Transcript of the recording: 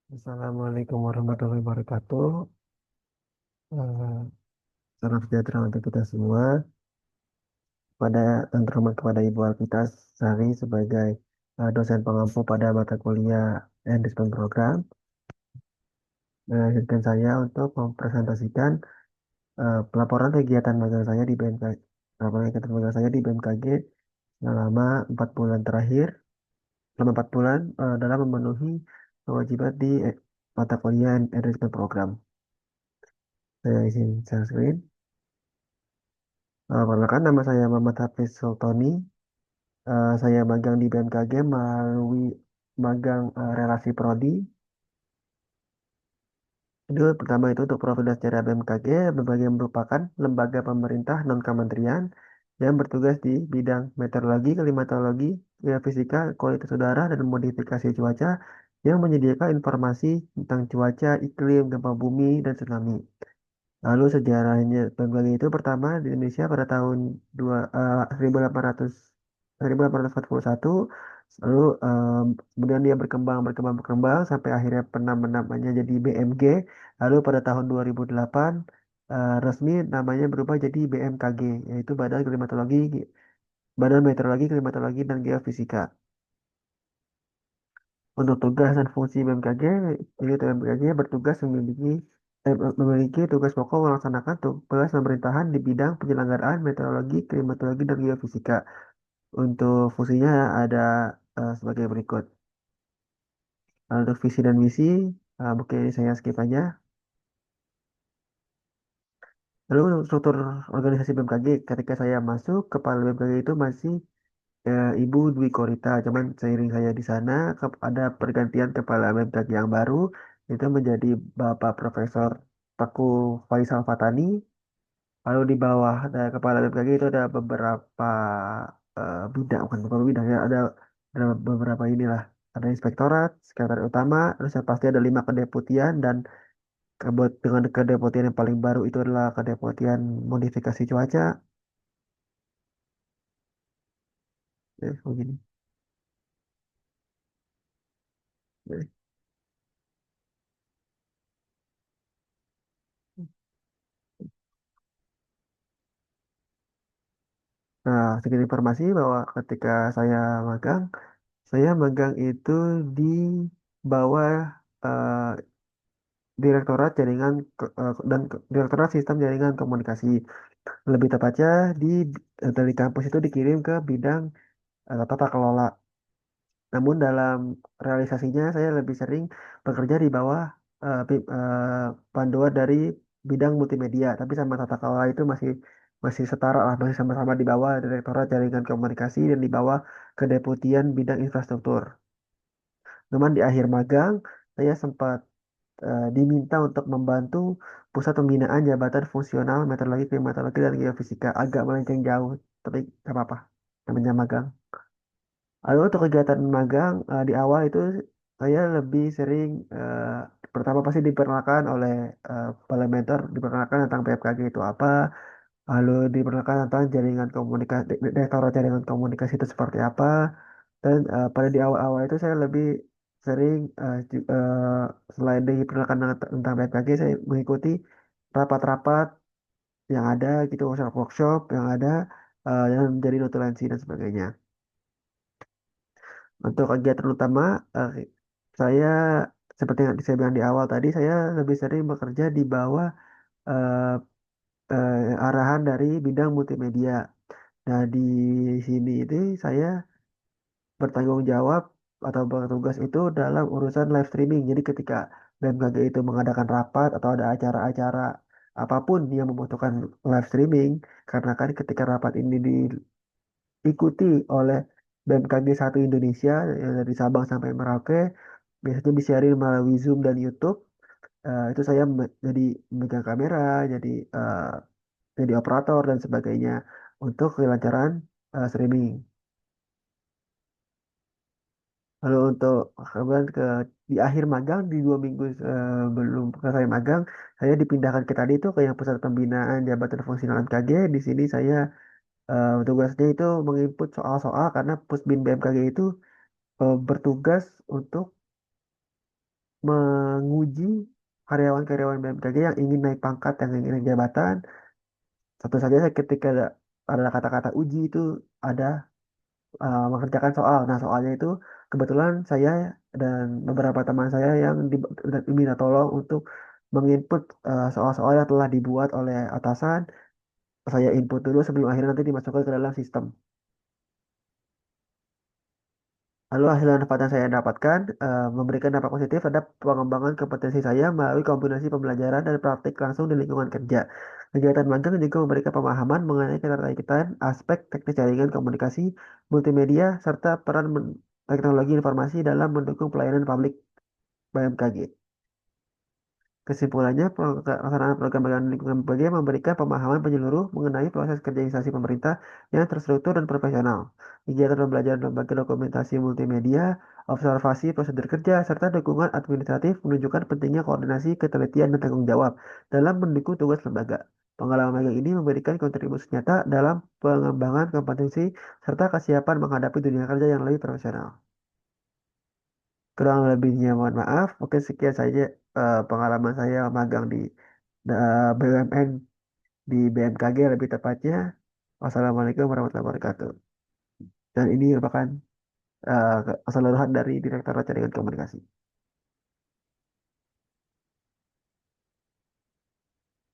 Assalamualaikum warahmatullahi wabarakatuh. Eh, Salam sejahtera untuk kita semua. Pada dan terhormat kepada Ibu Alvita Sari sebagai dosen pengampu pada mata kuliah Enrichment Program. Izinkan saya untuk mempresentasikan pelaporan kegiatan magang saya di BMKG. Pelaporan kegiatan magang saya di BMKG selama 4 bulan terakhir. Selama 4 bulan dalam memenuhi kewajiban di mata kuliah Enrichment Program. Saya izin share screen. Perkenalkan, nama saya Muhammad Hafiz Sultoni. Saya magang di BMKG melalui magang relasi prodi. Itu pertama itu untuk profil dan sejarah BMKG. BMKG merupakan lembaga pemerintah non-kementerian yang bertugas di bidang meteorologi, klimatologi, geofisika, kualitas udara, dan modifikasi cuaca yang menyediakan informasi tentang cuaca, iklim, gempa bumi, dan tsunami. Lalu sejarahnya BMKG itu pertama di Indonesia pada tahun 1800 1841. Lalu kemudian dia berkembang sampai akhirnya pernah namanya jadi BMG. Lalu pada tahun 2008 resmi namanya berubah jadi BMKG, yaitu Badan Meteorologi, Klimatologi, dan Geofisika. Untuk tugas dan fungsi BMKG, jadi BMKG bertugas memiliki tugas pokok melaksanakan tugas pemerintahan di bidang penyelenggaraan meteorologi, klimatologi, dan geofisika. Untuk fungsinya ada sebagai berikut. Untuk visi dan misi, mungkin ini saya skip aja. Lalu untuk struktur organisasi BMKG, ketika saya masuk, kepala BMKG itu masih Ibu Dwi Korita. Cuman seiring saya di sana, ada pergantian kepala BMKG yang baru, itu menjadi Bapak Profesor Teku Faisal Fatani. Lalu di bawah ada kepala BMKG itu ada beberapa bidang, bukan beberapa bidang ya, ada beberapa inilah. Ada inspektorat, sekretaris utama, terus yang pasti ada 5 kedeputian, dan dengan kedeputian yang paling baru itu adalah kedeputian modifikasi cuaca. Begini. Nah, sedikit informasi bahwa ketika magang, saya magang itu di bawah eh, Direktorat Jaringan Direktorat Sistem Jaringan Komunikasi. Lebih tepatnya dari kampus itu dikirim ke bidang tata kelola. Namun dalam realisasinya saya lebih sering bekerja di bawah panduan dari bidang multimedia, tapi sama tata kelola itu masih masih setara lah, masih sama-sama di bawah Direktorat Jaringan Komunikasi dan di bawah Kedeputian Bidang Infrastruktur. Namun di akhir magang saya sempat diminta untuk membantu pusat pembinaan jabatan fungsional meteorologi, klimatologi, dan geofisika. Agak melenceng jauh, tapi nggak apa-apa. Namanya magang. Lalu untuk kegiatan magang di awal itu saya lebih sering pertama pasti diperkenalkan oleh kepala mentor, diperkenalkan tentang PFKG itu apa, lalu diperkenalkan tentang jaringan komunikasi, direktorat jaringan komunikasi itu seperti apa, dan pada di awal-awal itu saya lebih sering selain diperkenalkan tentang PFKG, saya mengikuti rapat-rapat yang ada gitu, workshop-workshop yang ada yang menjadi notulensi dan sebagainya. Untuk kegiatan utama, eh, saya seperti yang saya bilang di awal tadi, saya lebih sering bekerja di bawah eh, arahan dari bidang multimedia. Nah, di sini itu saya bertanggung jawab atau bertugas itu dalam urusan live streaming. Jadi ketika BMKG itu mengadakan rapat atau ada acara-acara apapun yang membutuhkan live streaming, karena kan ketika rapat ini diikuti oleh BMKG satu Indonesia yang dari Sabang sampai Merauke, biasanya disiarin melalui Zoom dan YouTube. Itu saya jadi memegang kamera, jadi eh, jadi operator dan sebagainya untuk kelancaran streaming. Lalu untuk kemudian di akhir magang di 2 minggu belum selesai magang, saya dipindahkan ke tadi itu ke yang pusat pembinaan jabatan fungsional MKG. Di sini saya tugasnya itu menginput soal-soal karena Pusbin BMKG itu bertugas untuk menguji karyawan-karyawan BMKG yang ingin naik pangkat, yang ingin naik jabatan. Tentu saja ketika ada kata-kata uji itu ada mengerjakan soal. Nah, soalnya itu kebetulan saya dan beberapa teman saya yang diminta tolong untuk menginput soal-soal yang telah dibuat oleh atasan. Saya input dulu sebelum akhirnya nanti dimasukkan ke dalam sistem. Lalu hasil manfaat yang saya dapatkan memberikan dampak positif terhadap pengembangan kompetensi saya melalui kombinasi pembelajaran dan praktik langsung di lingkungan kerja. Kegiatan magang juga memberikan pemahaman mengenai keterkaitan aspek teknis jaringan komunikasi, multimedia, serta peran teknologi informasi dalam mendukung pelayanan publik BMKG. Kesimpulannya, pelaksanaan program belajar lingkungan bagian memberikan pemahaman penyeluruh mengenai proses kerja instansi pemerintah yang terstruktur dan profesional. Kegiatan pembelajaran lembaga dokumentasi multimedia, observasi prosedur kerja, serta dukungan administratif menunjukkan pentingnya koordinasi, ketelitian, dan tanggung jawab dalam mendukung tugas lembaga. Pengalaman magang ini memberikan kontribusi nyata dalam pengembangan kompetensi serta kesiapan menghadapi dunia kerja yang lebih profesional. Kurang lebihnya mohon maaf. Mungkin sekian saja pengalaman saya magang di BUMN di BMKG lebih tepatnya. Wassalamualaikum warahmatullahi wabarakatuh. Dan ini merupakan keseluruhan dari Direktorat Jaringan Komunikasi.